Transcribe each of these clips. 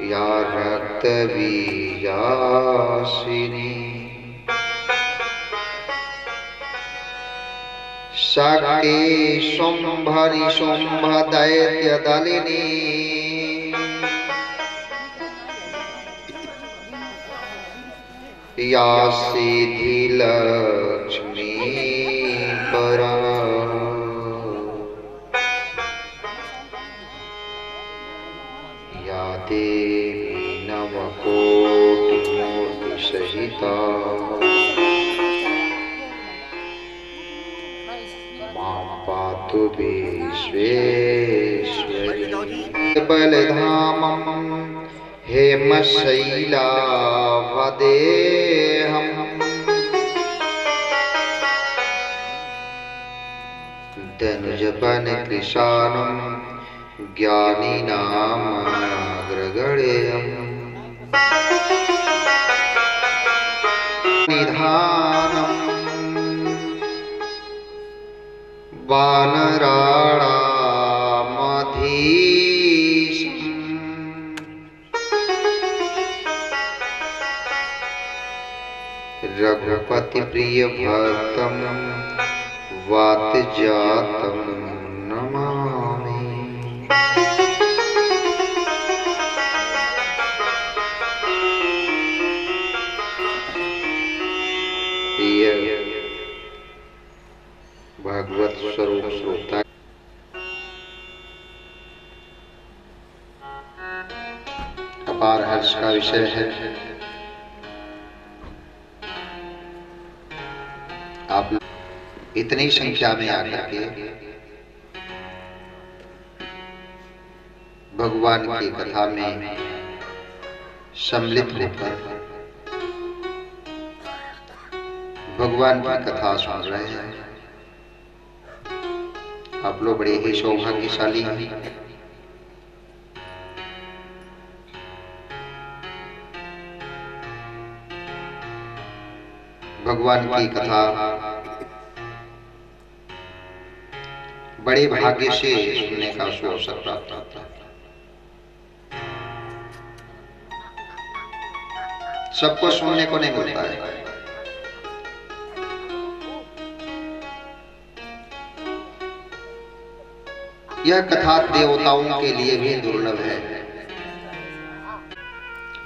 या रक्तबीजासिनी शक्ति शुंभनि शुंभ दैत्य दलिनी या सिद्धि लक्ष्मी परा या देवी नवकोटि मूर्ति सहिता मां पातु विश्वेश्वरी बलधामं हेमशैलावदेहम् धनुजपन कृशानं ज्ञानिनामग्रगण्यम् निधानम् वानराणामधीशम् रघुपति प्रिय भक्तं वातजातं नमामि। प्रिय भागवत स्वरूप श्रोता, अपार हर्ष का विषय है। आप इतनी संख्या में आकर के भगवान की कथा में सम्मिलित होकर भगवान की कथा सुन रहे हैं। आप लोग बड़े ही सौभाग्यशाली हैं। भगवान की कथा बड़े भाग्य से सुनने का अवसर प्राप्त होता है। सबको सुनने को नहीं मिलता है। यह कथा देवताओं के लिए भी दुर्लभ है।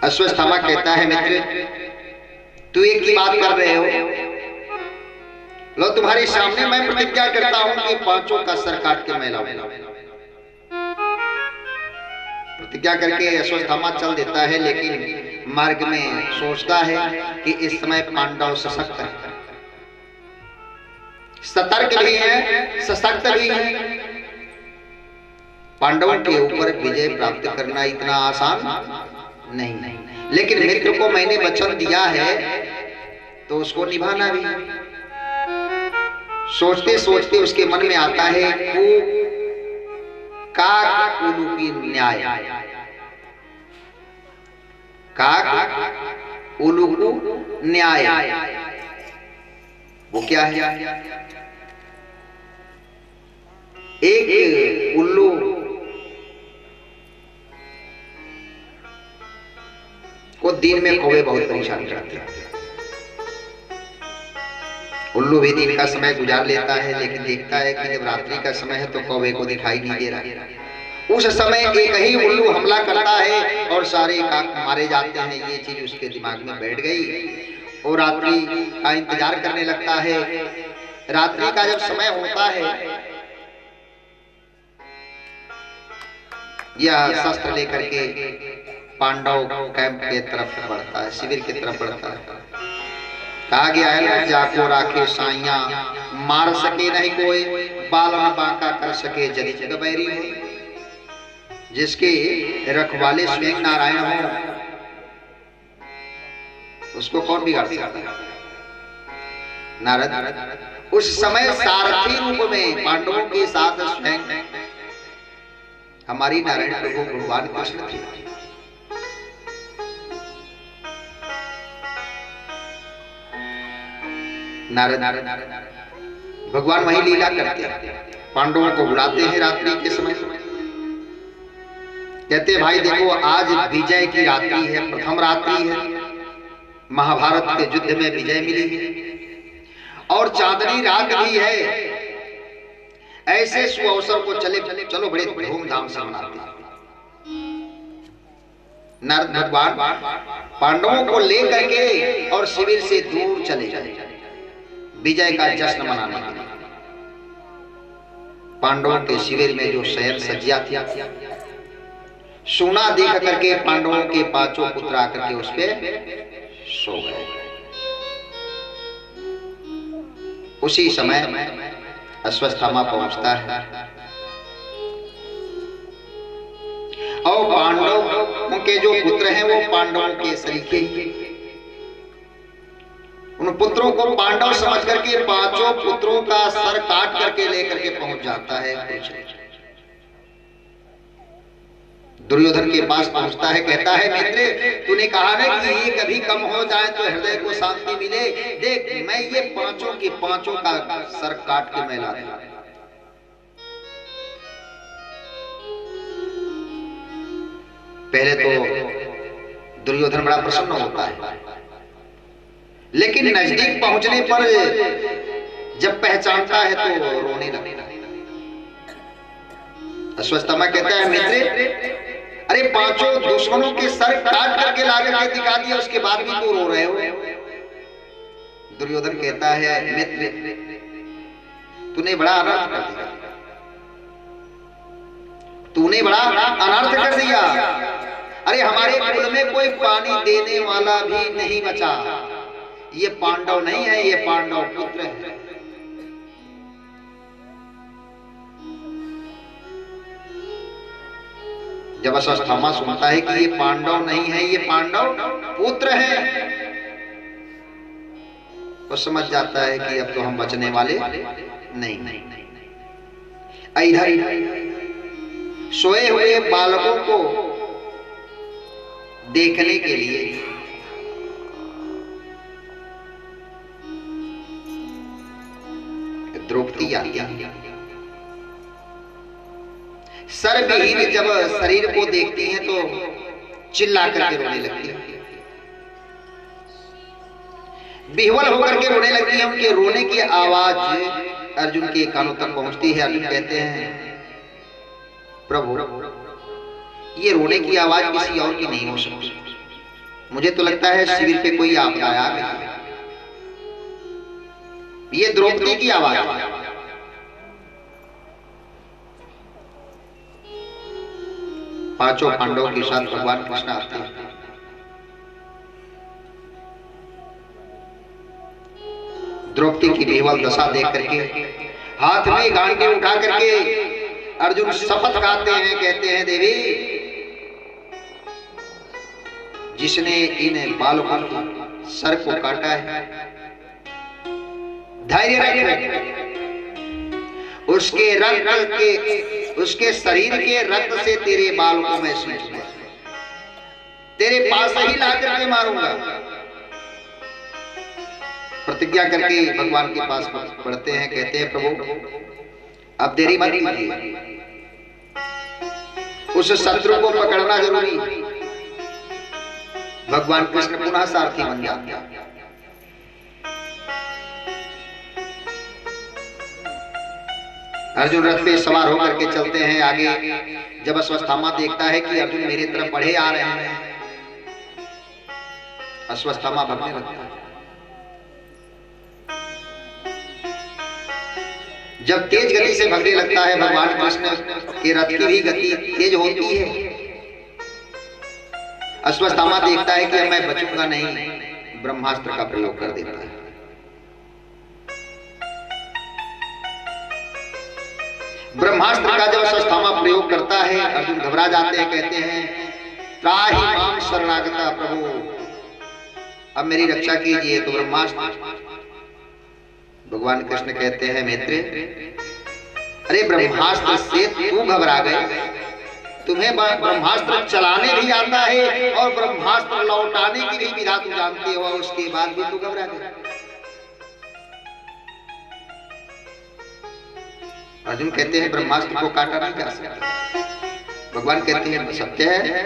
अश्वत्थामा कहता है, मित्र तू एक ही बात कर रहे हो। लो तुम्हारे सामने मैं प्रतिज्ञा करता हूं कि पांचों का सर काट के मैं लाऊंगा। प्रतिज्ञा करके अश्वत्थामा चल देता है, लेकिन मार्ग में सोचता है कि इस समय पांडव सशक्त है, सतर्क भी है, सशक्त भी है। पांडवों के ऊपर विजय प्राप्त करना इतना आसान नहीं, लेकिन मित्र को मैंने वचन दिया है तो उसको निभाना भी। सोचते सोचते उसके मन में आता है काक उलूकी न्याय। काक उलूकू न्याय वो क्या है? एक उल्लू को दिन में कौवे बहुत परेशान करते हैं। उल्लू भी दिन का समय गुजार लेता है, लेकिन देखता है कि जब रात्रि का समय है तो कौवे को दिखाई नहीं दे रहा। उस समय एक ही उल्लू हमला करता है और सारे काक मारे जाते हैं। ये चीज उसके दिमाग में बैठ गई और रात्रि का इंतजार करने लगता है। रात्रि का जब समय होता है, यह शस्त्र लेकर के पांडव कैंप के तरफ बढ़ता है, शिविर की तरफ बढ़ता है। कहा गया है, जाको राखे साइया मार सके नहीं कोई, बाला बांका कर सके जदि जग बैरी हो। जिसके रखवाले स्वयं नारायण हो उसको कौन बिगाड़ सकता है? नारद उस समय सारथी रूप में पांडवों के साथ स्वयं हमारी नारायण प्रभु भगवान कृष्ण थे। नारद भगवान वही लीला करते हैं, पांडवों को बुलाते हैं रात्रि के समय। कहते भाई देखो, आज विजय की रात्रि है, प्रथम रात्रि है, महाभारत के युद्ध में विजय मिली है और चांदनी रात भी है। ऐसे सुअवसर को चलो बड़े धूमधाम से मनाते हैं। नारद भगवान पांडवों को लेकर के और शिविर से दूर चले जाए विजय का जश्न मनाने के लिए। पांडवों के शिविर में जो शयन सज्जा थी, सोना देख करके पांडवों के पांचों पुत्र आकर के उस पे सो गए। उसी समय अश्वत्थामा पहुंचता है और पांडवों के जो पुत्र हैं वो पांडवों के सरीखे, उन पुत्रों को पांडव समझ करके पांचों पुत्रों का सर काट करके लेकर के पहुंच जाता है। दुर्योधन के पास पहुंचता है, कहता है मित्र, तूने कहा ना कि ये कभी कम हो जाए तो हृदय को शांति मिले, देख मैं ये पांचों के पांचों का सर काट के मैं लाता। पहले तो दुर्योधन बड़ा प्रसन्न होता है, लेकिन नजदीक पहुंचने पर जब पहचानता है तो रोने लगता है। अश्वत्थामा कहता है मित्र, अरे पांचों दुश्मनों के सर काट करके ला करके दिखा दिया, उसके बाद भी तू रो रहे हो। दुर्योधन कहता है मित्र, तूने बड़ा अनर्थ कर दिया, तूने बड़ा अनर्थ कर दिया। अरे हमारे कुल में कोई पानी देने वाला भी नहीं बचा। ये पांडव नहीं है, ये पांडव पुत्र है। जब अश्वत्थामा सुनता है कि ये पांडव नहीं है, ये पांडव पुत्र है, तो समझ जाता है कि अब तो हम बचने वाले नहीं। इधर सोए हुए बालकों को देखने के लिए द्रौपदी आती है। सर्वहीन जब शरीर को देखती हैं तो चिल्ला करके रोने लगती है, विह्वल होकर के रोने लगती है। उनके रोने की आवाज अर्जुन के कानों तक पहुंचती है। अर्जुन कहते हैं प्रभु, ये रोने की आवाज किसी और की नहीं हो सकती, मुझे तो लगता है शिविर पे कोई आपदा आ गई, ये द्रौपदी की आवाज है। पांचों पांडवों के साथ भगवान कृष्ण आते हैं। द्रौपदी की विह्वल दशा देख करके हाथ में गांडी उठा करके अर्जुन शपथ खाते हैं, कहते हैं देवी, जिसने इन बालकों के सर को काटा है, धैर्य रख, उसके रक्त के, उसके शरीर के रक्त से तेरे बाल को मैं सींचूंगा, तेरे पास ही ला करके मारूंगा। प्रतिज्ञा करके भगवान के पास बढ़ते हैं, कहते हैं प्रभु अब देरी मत कीजिए, उस शत्रु को पकड़ना जरूरी। भगवान कृष्ण पुनः सारथी बन जाते हैं। अर्जुन रथ पे सवार होकर के चलते हैं आगे। जब अश्वत्थामा देखता है कि अर्जुन मेरी तरफ बढ़े आ रहे हैं, अश्वत्थामा भागने लगता है। जब तेज गति से भागने लगता है, भगवान कृष्ण के रथ की भी गति तेज होती है। अश्वत्थामा देखता है कि अब मैं बचूंगा नहीं, ब्रह्मास्त्र का प्रयोग कर देता है। ब्रह्मास्त्र का जब अश्वत्थामा प्रयोग करता है, अर्जुन घबरा जाते हैं, कहते हैं त्राहि मां शरणागता प्रभु, अब मेरी रक्षा कीजिए। तो ब्रह्मास्त्र, भगवान कृष्ण कहते हैं मित्र, अरे ब्रह्मास्त्र से तू घबरा गए, तुम्हें ब्रह्मास्त्र चलाने भी आता है और ब्रह्मास्त्र लौटाने की भी विधा तू जानते हो, उसके बाद भी तू घबरा गए। अर्जुन कहते हैं ब्रह्मास्त्र को काटा नहीं जा सकता, भगवान कहते हैं सत्य है,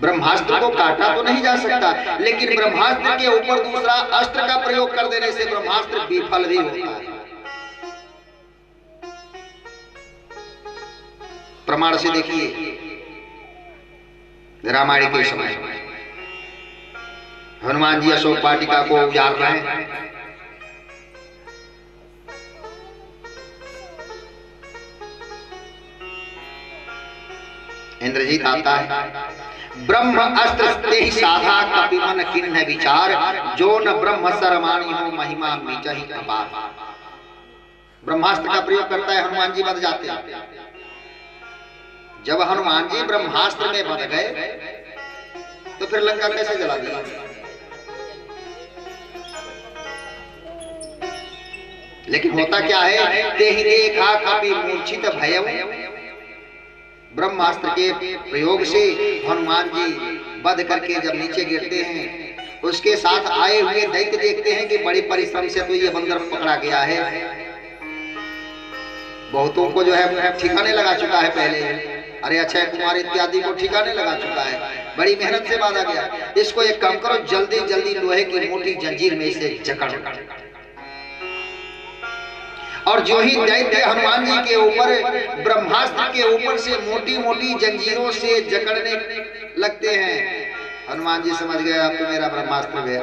ब्रह्मास्त्र को काटा तो नहीं जा सकता, लेकिन ब्रह्मास्त्र के ऊपर दूसरा अस्त्र का प्रयोग कर देने से ब्रह्मास्त्र विफल भी होता है। प्रमाण से देखिए, रामायण के समय हनुमान जी अशोक वाटिका को उजाड़ रहे हैं। इंद्रजीत आता है, ब्रह्म अस्त्र ते ही साधा कपि मन किन्ह विचार, जो न ब्रह्म सरमानी हो महिमा मीचा ही अपार। ब्रह्मास्त्र का प्रयोग करता है, हनुमान जी बच जाते हैं। जब हनुमान जी ब्रह्मास्त्र में बंध गए तो फिर लंका कैसे जला दिया? लेकिन होता क्या है, ते ही देखा कपि मूर्छित भयउ। ब्रह्मास्त्र के प्रयोग से हनुमान जी वध करके जब नीचे गिरते हैं, उसके साथ आए हुए दैत्य देखते हैं कि बड़ी परिश्रम से तो ये बंदर पकड़ा गया है, बहुतों को जो है ठिकाने लगा चुका है पहले, अरे अक्षय कुमार इत्यादि को ठिकाने लगा चुका है, बड़ी मेहनत से बांधा गया, इसको एक काम करो, जल्दी जल्दी लोहे की मोटी जंजीर में इसे जकड़। और जो ही दैत्य हनुमान जी के ऊपर ब्रह्मास्त्र के ऊपर से मोटी मोटी जंजीरों से जकड़ने लगते हैं, हनुमान जी समझ गए अब तो मेरा ब्रह्मास्त्र गया।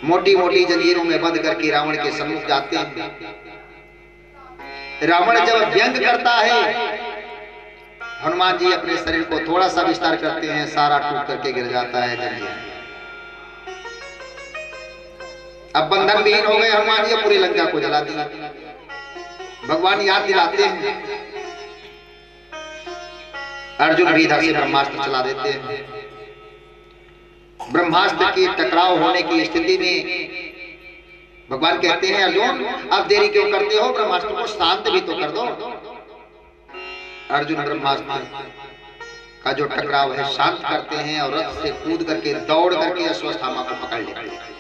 मोटी मोटी जंजीरों में बंद करके रावण के सम्मुख जाते हैं। रावण जब व्यंग करता है, हनुमान जी अपने शरीर को थोड़ा सा विस्तार करते हैं, सारा टूट करके गिर जाता है जंजीर। अब बंधन विहीन हो गए हनुमान जी, पूरी लंका को जला दिया। भगवान याद दिलाते हैं, अर्जुन भी इधर से ब्रह्मास्त्र चला देते हैं। ब्रह्मास्त्र की टकराव होने की स्थिति में भगवान कहते हैं, अर्जुन अब देरी क्यों करते हो, ब्रह्मास्त्र को शांत भी तो कर दो। अर्जुन ब्रह्मास्त्र का जो टकराव है शांत करते हैं और रथ से कूद करके दौड़ करके अश्वत्थामा को पकड़ लेते हैं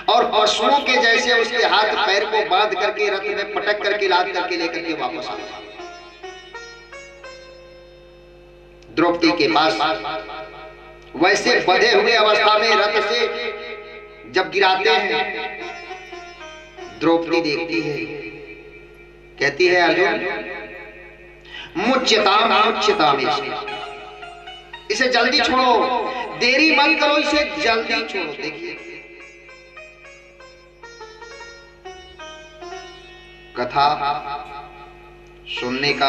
और पशुओं के जैसे उसके हाथ पैर को बांध करके रथ में पटक करके लाद करके लेकर के वापस आते। द्रौपदी के पास वैसे बंधे हुए अवस्था में रथ से जब गिराते हैं, द्रौपदी देखती है, कहती है अर्जुन मुच्यताम मुच्यताम, इसे जल्दी छोड़ो, देरी मत करो, इसे जल्दी छोड़ो। देखिए कथा सुनने का,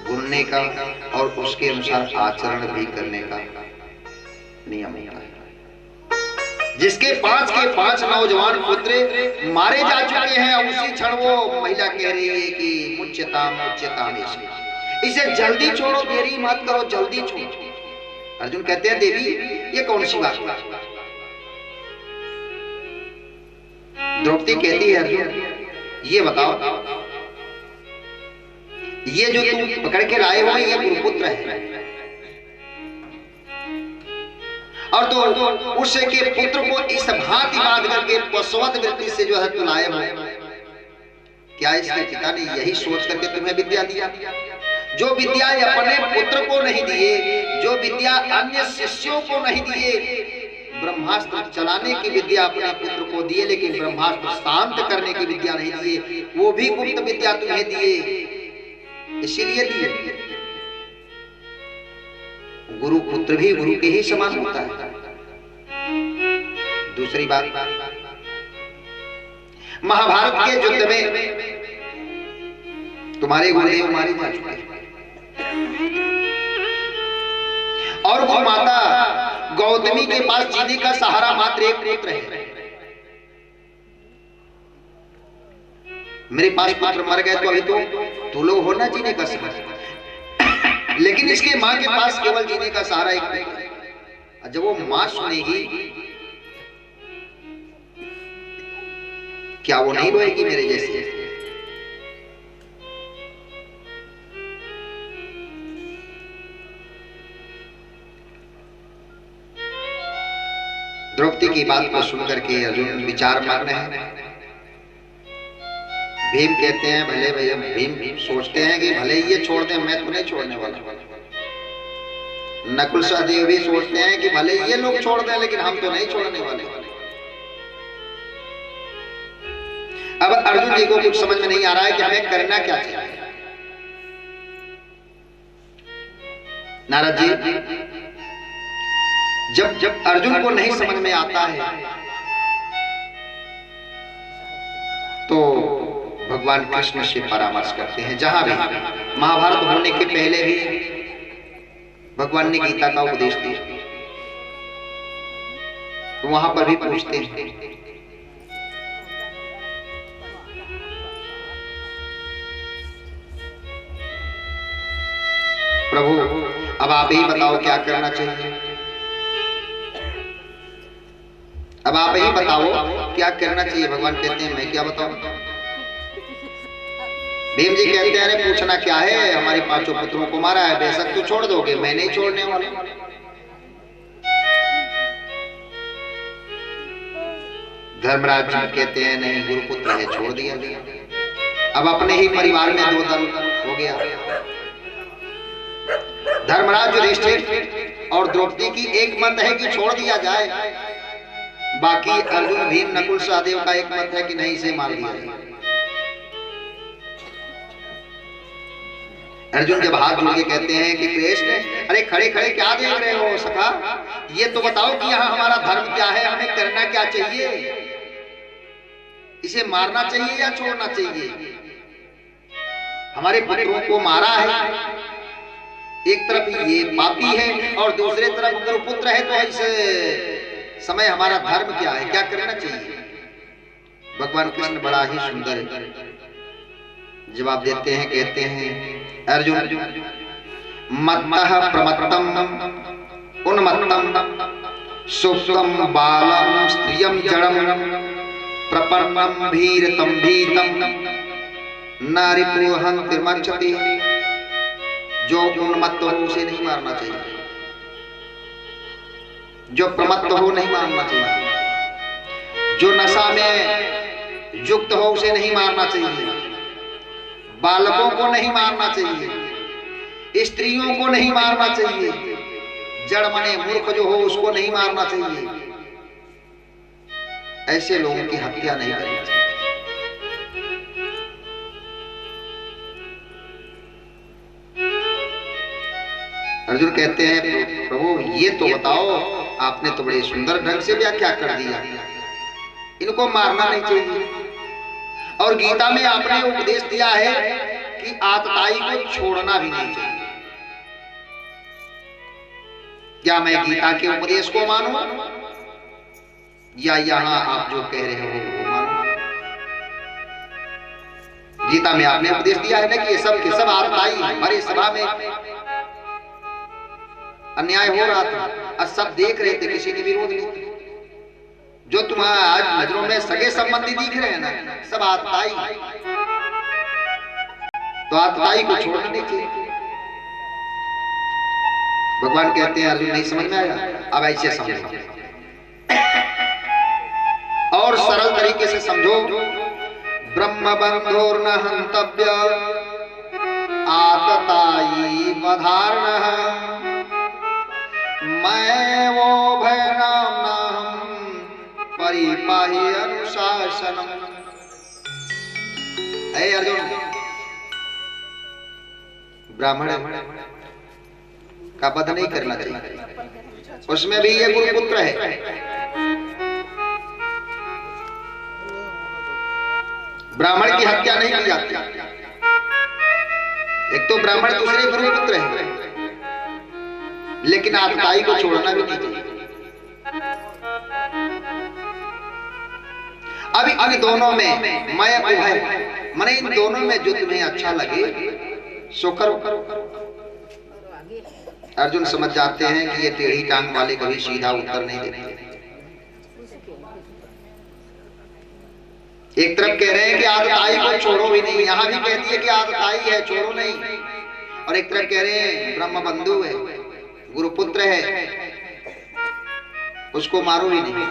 सुनने का और उसके अनुसार आचरण भी करने का नियम होता है। जिसके 5 के 5 नौजवान पुत्र मारे जा चुके हैं, उसी क्षण वो महिला कह रही है कि मुच्यताम मुच्यताम, इसे जल्दी छोड़ो, देरी मत करो, जल्दी छोड़ो। अर्जुन कहते हैं देवी ये कौन सी बात? द्रौपदी कहती है अर्जुन ये बताओ, ये जो तुम पकड़ के लाए हो ये गुरुपुत्र है, और तो उसके पुत्र को इस भांति बांध करके पशुवत वृत्ति से जो है तुम लाए हो, क्या इसके पिता ने यही सोच करके तुम्हें विद्या दिया? जो विद्या अपने पुत्र को नहीं दिए, जो विद्या अन्य शिष्यों को नहीं दिए, ब्रह्मास्त्र चलाने की विद्या अपने पुत्र को दिए, लेकिन ब्रह्मास्त्र शांत करने की विद्या नहीं दिए, वो भी गुप्त विद्या तुम्हें दिए, इसीलिए दिए। गुरु पुत्र भी गुरु के ही समान होता है। दूसरी बात, महाभारत के युद्ध में तुम्हारे गुरुदेव मारे जा चुके हैं और वो माता गौतमी के पास जीने का सहारा मात्र एक पुत्र है। मेरे पास पुत्र मर गए तो अभी तो लोग हो ना जीने का सहारा, लेकिन इसके मां के पास केवल जीने का सहारा एक पुत्र है। जब वो मां सुनेगी, क्या वो नहीं रोएगी मेरे जैसे? द्रौपदी की बात को सुनकर के अर्जुन विचार मग्न है। भीम कहते हैं भले भैया, भीम सोचते हैं कि भले ये छोड़ दें, मैं तो नहीं छोड़ने वाला। नकुल सहदेव भी सोचते हैं कि भले ये लोग छोड़ दें, लेकिन हम तो नहीं छोड़ने वाले। अब अर्जुन जी को कुछ समझ में नहीं आ रहा है कि हमें करना क्या चाहिए। नारद जी, जब अर्जुन को नहीं समझ में आता है तो भगवान कृष्ण से परामर्श करते हैं। जहां भी महाभारत होने के पहले भी भगवान ने गीता का उपदेश दिया, तो वहां पर भी पूछते हैं, प्रभु अब आप ही बताओ क्या करना चाहिए, अब आप ही बताओ क्या करना चाहिए। भगवान कहते हैं मैं क्या बताऊं। भीम जी कहते हैं अरे पूछना क्या है, हमारे पांचों पुत्रों को मारा है, बेशक तू छोड़ दोगे, मैं नहीं छोड़ने वाला। धर्मराज जी कहते हैं नहीं, गुरुपुत्र है, छोड़ दिया। अब अपने ही परिवार में दो दल हो गया। धर्मराज युधिष्ठिर और द्रौपदी की एक मत है कि छोड़ दिया जाए, बाकी अर्जुन भीम नकुल सहदेव का एक मत है कि नहीं, इसे मार दिया जाए। अर्जुन जब हाथ जोड़ के कहते हैं कि कृष्ण अरे खड़े खड़े क्या देख रहे हो सखा, ये तो बताओ कि यहाँ हमारा धर्म क्या है, हमें करना क्या चाहिए, इसे मारना चाहिए या छोड़ना चाहिए। हमारे पुत्रों को मारा है, एक तरफ ये पापी है और दूसरे तरफ गुरुपुत्र है, तो इस समय हमारा धर्म क्या है, क्या करना चाहिए। भगवान कृष्ण बड़ा ही सुंदर जवाब देते हैं, कहते हैं अर्जुन मत्तः प्रमत्तम उन्मत्तम सुप्तम बालम स्त्रियं जड़म प्रपन्नम भीरतम भीतम न रिपुहन्तिर्मच्छति। जो उन्मत्त हो उसे नहीं मारना चाहिए, जो प्रमत्त हो नहीं मारना चाहिए, जो नशा में युक्त हो उसे नहीं मारना चाहिए, बालकों को नहीं मारना चाहिए, स्त्रियों को नहीं मारना चाहिए, जड़ मने मूर्ख जो हो उसको नहीं मारना चाहिए। ऐसे लोगों की हत्या नहीं करनी चाहिए। अर्जुन कहते हैं प्रभु ये तो बताओ, आपने तो बड़े सुंदर ढंग से व्याख्या कर दिया, इनको मारना नहीं चाहिए। और गीता में आपने उपदेश दिया है कि आतताई को छोड़ना भी नहीं चाहिए। क्या मैं गीता के उपदेश को मानूं या यहाँ आप जो कह रहे हो वो मानूं? गीता में आपने उपदेश दिया है ना कि ये सब के सब आतताई। हमारी सभा में अन्याय हो रहा था और सब देख रहे थे, किसी ने विरोध नहीं किया। जो तुम्हारा आज नजरों में सगे संबंधी दिख रहे हैं ना, सब आतताई, तो आतताई को छोड़ना नहीं चाहिए। भगवान कहते हैं अर्जुन नहीं समझ में आया, अब ऐसे समझो और सरल तरीके से समझो। ब्रह्म बंधोर्न हंतव्य आतताई वधार्णः मैं वो भयनाम परिपाहि अनुशासनम। ऐ अर्जुन, ब्राह्मण का वध नहीं करना चाहिए, उसमें भी ये गुरुपुत्र है। ब्राह्मण की हत्या नहीं की जाती। एक तो ब्राह्मण, दूसरे गुरुपुत्र है, लेकिन आतताई को छोड़ना भी नहीं चाहिए। अभी दोनों में मैं उभय, माने इन दोनों में जो तुम्हें अच्छा लगे सो करो। अर्जुन समझ जाते हैं कि ये टेढ़ी टांग वाले कभी सीधा उत्तर नहीं देते। एक तरफ कह रहे हैं कि आतताई को छोड़ो भी नहीं, यहाँ भी कहती है कि आतताई है छोड़ो नहीं, और एक तरफ कह रहे हैं ब्रह्म बंधु है, गुरुपुत्र है, उसको मारो भी नहीं।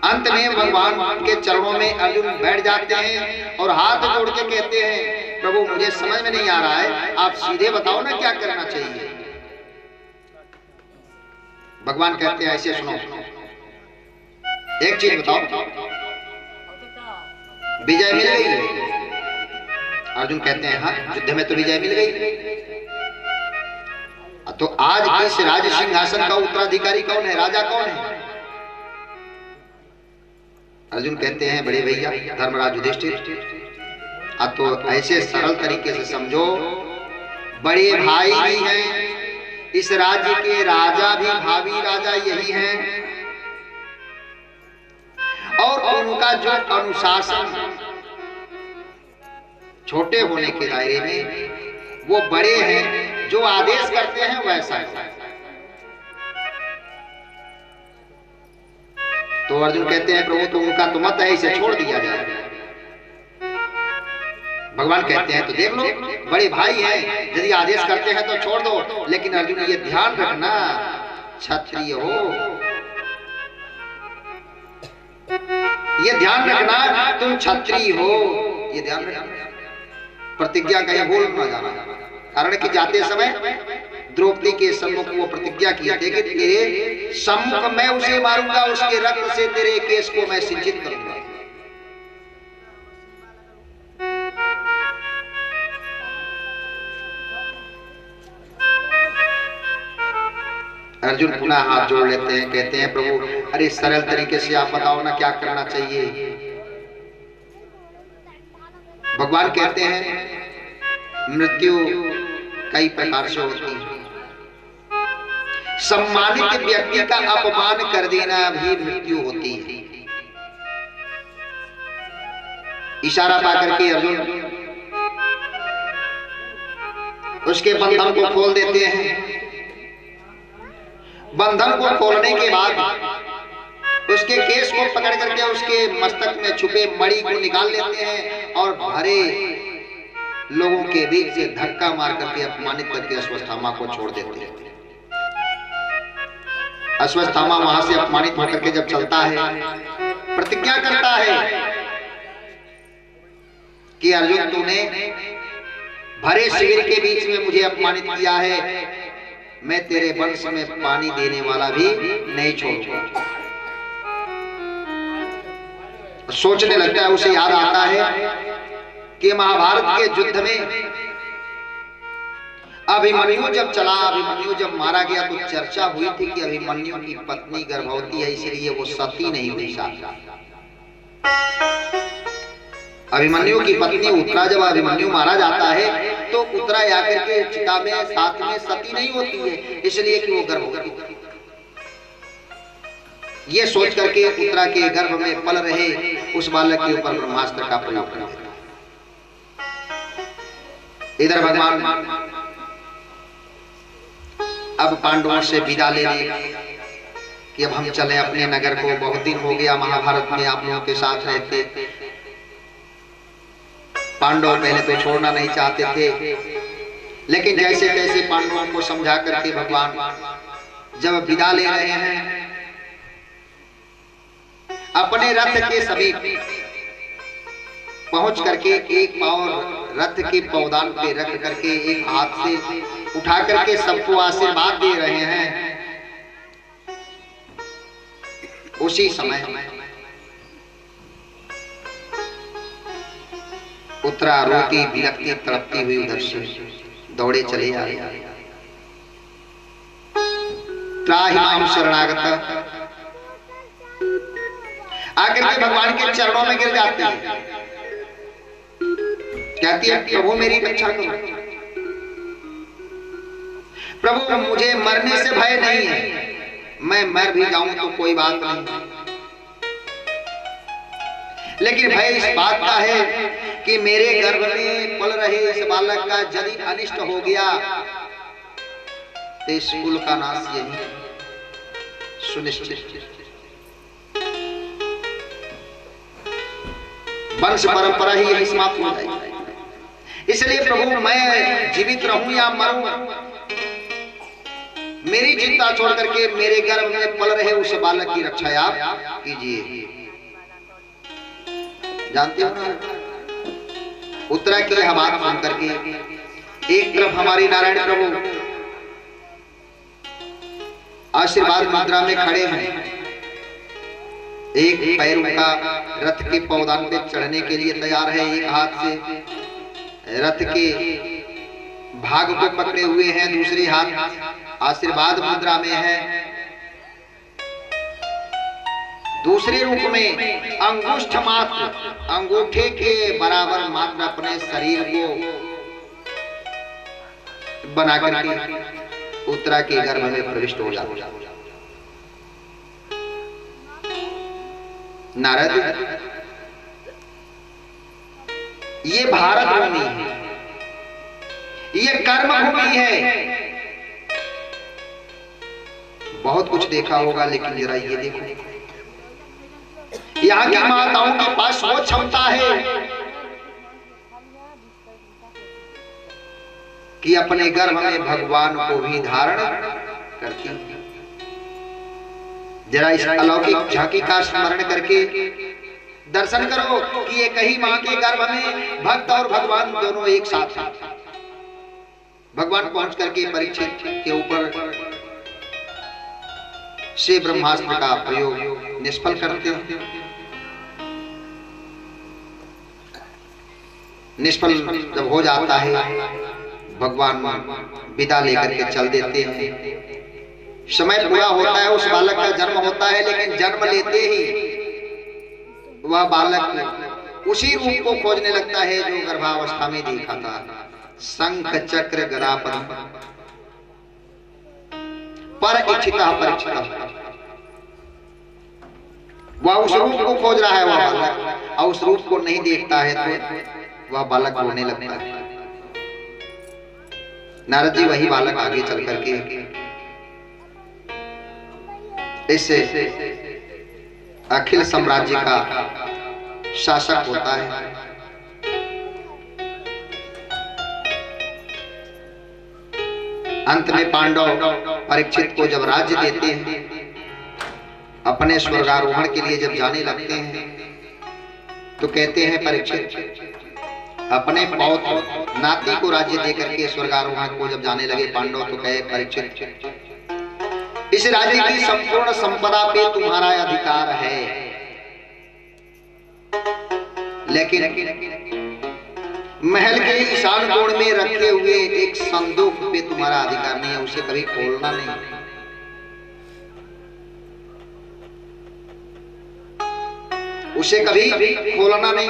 अंत में भगवान के चरणों में अर्जुन बैठ जाते हैं और हाथ जोड़ के कहते हैं, प्रभु मुझे समझ में नहीं आ रहा है, आप सीधे बताओ ना क्या करना चाहिए। भगवान कहते हैं ऐसे सुनो, एक चीज बताओ, विजय मिल गई? अर्जुन कहते हैं हाँ, युद्ध में तो विजय मिल गई। तो आज इस राज सिंहासन का उत्तराधिकारी कौन है, राजा कौन है? अर्जुन कहते हैं बड़े भैया धर्मराज युधिष्ठिर। अब तो ऐसे सरल तरीके से समझो, बड़े भाई भी हैं, इस राज्य के राजा भी, भावी राजा यही हैं, और उनका जो अनुशासन छोटे होने के दायरे में वो बड़े हैं, जो आदेश करते हैं वैसा है। तो अर्जुन कहते हैं प्रभु तो उनका तो मत है, इसे छोड़ दिया जाए। भगवान कहते हैं तो देख लो, बड़े भाई हैं, यदि आदेश करते हैं तो छोड़ दो, लेकिन अर्जुन ये ध्यान रखना, क्षत्रिय हो, ये ध्यान रखना तुम क्षत्रिय हो, ये ध्यान रखना, प्रतिज्ञा कहीं भूल ना जाना। कारण कि जाते समय द्रौपदी के सम्मुख वो प्रतिज्ञा किया थे कि तेरे सम्मुख मैं उसे मारूंगा, उसके रक्त से तेरे केस को मैं सिंचित करूंगा। अर्जुन पुनः हाथ जोड़ लेते हैं, कहते हैं प्रभु अरे सरल तरीके से आप बताओ ना क्या करना चाहिए। भगवान कहते हैं मृत्यु कई प्रकार से होती है, सम्मानित व्यक्ति का अपमान कर देना भी मृत्यु होती है। इशारा पाकर के अर्जुन उसके बंधन को खोल देते हैं। बंधन को खोलने के बाद उसके केस को पकड़ करके उसके मस्तक में छुपे मणि को निकाल लेते हैं और भरे लोगों के बीच से धक्का मार करके अपमानित करके अश्वत्थामा को छोड़ देते हैं। अश्वत्थामा वहां से अपमानित होकर के जब चलता है, प्रतिज्ञा करता है कि अर्जुन तूने भरे शिविर के बीच में मुझे अपमानित किया है, मैं तेरे वंश में पानी देने वाला भी नहीं छोड़ूंगा। सोचने लगता है, उसे याद आता है कि महाभारत के युद्ध में अभिमन्यु जब चला, अभिमन्यु जब मारा गया तो चर्चा हुई थी कि अभिमन्यु की पत्नी गर्भवती है, इसलिए वो सती नहीं हुई। अभिमन्यु की पत्नी उत्तरा, जब अभिमन्यु मारा जाता है तो उत्तरा आकर के चिता में साथ में सती नहीं होती है, इसलिए कि वो गर्भवती है। ये सोच करके उत्तरा के गर्भ में पल रहे उस बालक के ऊपर ब्रह्मास्त्र का प्रयोग कर दिया। इधर भगवान अब पांडवों से विदा लेने कि अब हम चले अपने नगर को, बहुत दिन हो गया महाभारत में आप लोगों के साथ रहते। पांडव पहले तो छोड़ना नहीं चाहते थे, लेकिन जैसे तैसे पांडवों को समझा करके भगवान जब विदा ले रहे हैं, अपने रथ के समीप पहुंच करके एक पांव रथ के पौदान पे रख करके एक हाथ से उठा करके सबको आशीर्वाद दे रहे हैं। उसी समय उत्तरा रोती बिलखती तड़पती हुई उधर से दौड़े चले आए। त्राहि माम शरणागत आकर के भगवान के चरणों में गिर जाते हैं, कहती है प्रभु मेरी रक्षा करो, प्रभु मुझे मरने से भय नहीं है, मैं मर भी जाऊं तो कोई बात नहीं, लेकिन भय इस बात का है कि मेरे गर्भ में पल रहे इस बालक का यदि अनिष्ट हो गया तो इस कुल का नाश यही सुनिश्चित। वंश परंपरा ही यही समाप्त हो जाएगी। इसलिए प्रभु मैं जीवित रहूं या मरूं, मेरी चिंता छोड़ करके मेरे गर्भ में पल रहे उस बालक की रक्षा आप कीजिए। जानते हो ना, उत्तरा की यह बात सुन करके एक तरफ हमारे नारायण प्रभु आशीर्वाद मुद्रा में खड़े हैं, एक पैर उनका रथ के पौधान पे चढ़ने के लिए तैयार है, एक हाथ से रथ के भाग को पकड़े हुए हैं, दूसरे हाथ आशीर्वाद मुद्रा में है, दूसरे रूप में अंगुष्ठ मात्र अंगूठे के बराबर मात्र अपने शरीर को बना करके उत्तरा के गर्भ में प्रविष्ट हो जाता। नारद, ये भारत भूमि है, ये कर्म भूमि है। बहुत कुछ देखा होगा, लेकिन जरा ये देखो, यहाँ की माताओं के पास वो क्षमता है कि अपने गर्भ में भगवान को भी धारण करती है। जरा इस अलौकिक झांकी का स्मरण करके दर्शन करो कि एक ही मां के गर्भ में भक्त और भगवान दोनों एक साथ हैं। भगवान पहुंच करके परीक्षित के ऊपर से ब्रह्मास्त्र का प्रयोग निष्फल करते हैं। निष्फल जब हो जाता है, भगवान विदा लेकर के चल देते हैं। समय पूरा होता है, उस बालक का जन्म होता है, लेकिन जन्म लेते ही वह बालक उसी रूप को खोजने लगता है जो गर्भावस्था में देखा था। शंख चक्र गदा पद्म पर इच्छिता परीक्षिता, वह उस रूप को खोज रहा है वह बालक, और उस रूप को नहीं देखता है तो वह बालक रोने लगता है। नारद जी वही बालक आगे चल करके इससे अखिल साम्राज्य का शासक होता है। अंत में पांडव परीक्षित को जब राज्य देते हैं, अपने स्वर्गारोहण के लिए जब जाने लगते हैं, तो कहते हैं परीक्षित अपने पौत्र नाती को राज्य देकर के स्वर्गारोहण को जब जाने लगे पांडव, तो कहे परीक्षित इस राज्य की संपूर्ण संपदा पे तुम्हारा अधिकार है, लेकिन महल के ईशान कोण में रखे हुए एक संदूक पे तुम्हारा अधिकार नहीं है, उसे कभी खोलना नहीं। उसे कभी खोलना नहीं।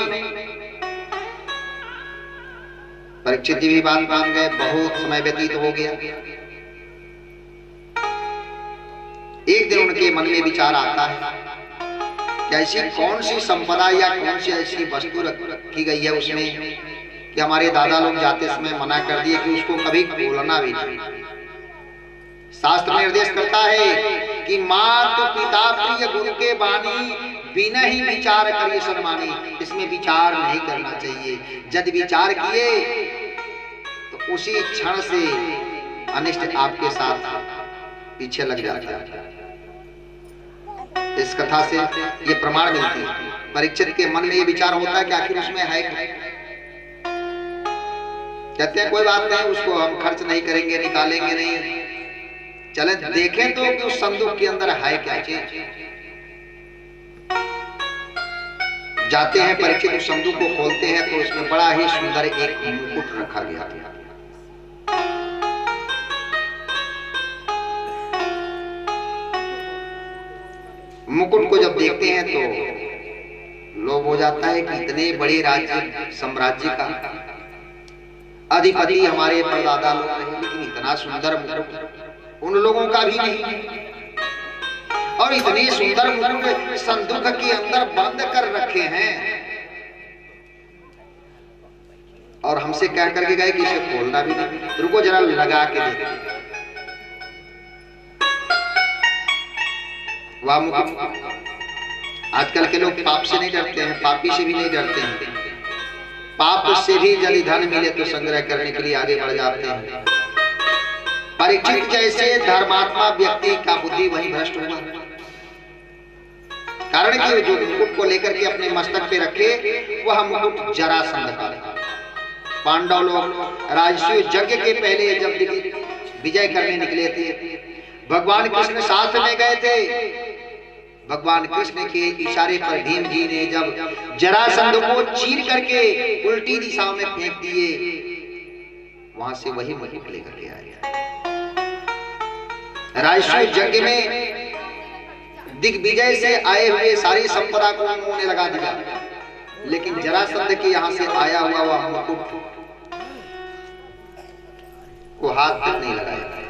परीक्षित जी भी बात मान गए। बहुत समय व्यतीत हो गया। एक दिन उनके मन में विचार आता है कि ऐसी कौन सी संपदा या कौन सी ऐसी वस्तु रखी गई है उसमें कि हमारे दादा लोग जाते समय मना कर दिए कि उसको कभी खोलना भी नहीं। शास्त्र निर्देश करता है कि मातु पिता प्रिय गुरु के बानी बिना ही विचार करिए सन्मानी, इसमें विचार नहीं करना चाहिए। यदि विचार किए तो उसी क्षण से अनिष्ट आपके साथ पीछे लग जाता है। इस कथा से ये प्रमाण मिलती है। परीक्षित के मन में ये विचार होता है कि आखिर उसमें है क्या? कहते हैं कोई बात नहीं, उसको हम खर्च नहीं करेंगे, निकालेंगे नहीं, चले देखें तो कि उस संदूक के अंदर है क्या चीज। जाते हैं परीक्षित, उस संदूक को खोलते हैं तो उसमें बड़ा ही सुंदर एक मुकुट रखा गया था। मुकुट को जब देखते हैं तो लोभ हो जाता है कि इतने बड़े राज्य साम्राज्य का अधिपति हमारे परदादा लोग रहे, लेकिन इतना सुंदर मुकुट उन लोगों का भी नहीं, और इतने सुंदर मुकुट संदूक के अंदर बंद कर रखे हैं, और हमसे कह करके गए कि इसे खोलना भी नहीं। रुको जरा लगा के देखो। वाह मुकुट। आजकल के लोग पाप से नहीं डरते हैं, पापी से भी नहीं डरते हैं। पाप से भी यदि धन मिले तो संग्रह करने के लिए आगे बढ़ जाते हैं। परीक्षित जैसे धर्मात्मा व्यक्ति का बुद्धि वही भ्रष्ट हुआ। कारण कि जो मुकुट को लेकर के अपने मस्तक पे रखे वह मुकुट जरासंध का था। पांडव लोग राजसूय यज्ञ के पहले जब विजय करने निकले थे, भगवान कृष्ण साथ में गए थे। भगवान कृष्ण के इशारे पर भीम जी ने जब जरासंध को चीर करके उल्टी दिशा में फेंक दिए, वहां से वही मुकुट लेकर के आए। राजसूय यज्ञ में दिग्विजय से आए हुए सारी संपदा को उन्होंने लगा दिया, लेकिन जरासंध के यहां से आया हुआ वह मुकुट को हाथ तक नहीं लगाया।